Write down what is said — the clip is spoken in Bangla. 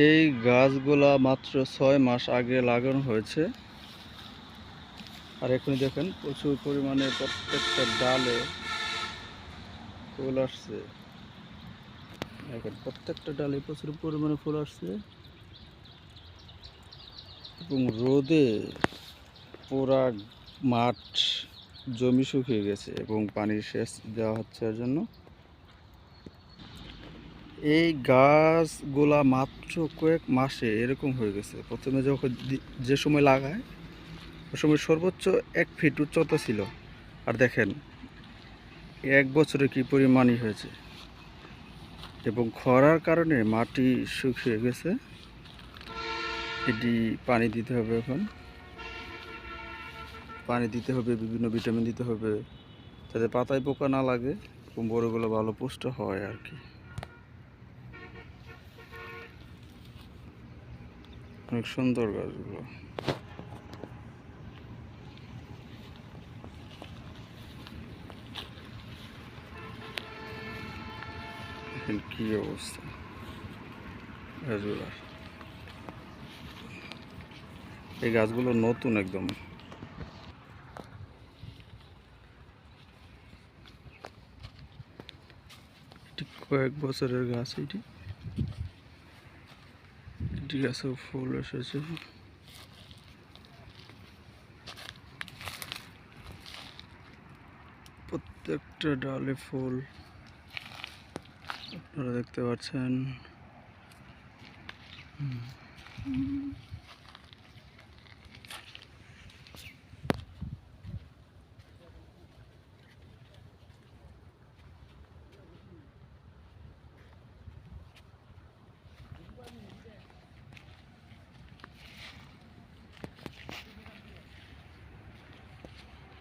এই গাছগুলা মাত্র 6 মাস আগে লাগানো হয়েছে। আর এখনই দেখেন প্রচুর পরিমাণে প্রত্যেকটা ডালে ফুল আসছে। দেখেন প্রত্যেকটা ডালে প্রচুর পরিমাণে ফুল আসছে এবং রোদে পুরা মাঠ জমি শুকিয়ে গেছে এবং পানির সেচ দেওয়া হচ্ছে এর জন্য। এই গাছগুলা মাত্র কয়েক মাসে এরকম হয়ে গেছে। প্রথমে যখন যে সময় লাগায় ওই সময় সর্বোচ্চ 1 ফিট উচ্চতা ছিল। আর দেখেন 1 বছরে কি পরিমাণই হয়েছে এবং খরার কারণে মাটি শুকিয়ে গেছে। এটি পানি দিতে হবে, এখন পানি দিতে হবে, বিভিন্ন ভিটামিন দিতে হবে যাতে পাতায় পোকা না লাগে এবং বড়গুলো ভালো পুষ্ট হয় আর কি। অনেক সুন্দর গাছগুলো। দেখেন কি অবস্থা গাছগুলার। এই গাছগুলো নতুন একদম। এটি কয়েক বছরের গাছ। এটি গাছে ফুল এসেছে। প্রত্যেকটা ডালে ফুল আপনারা দেখতে পাচ্ছেন।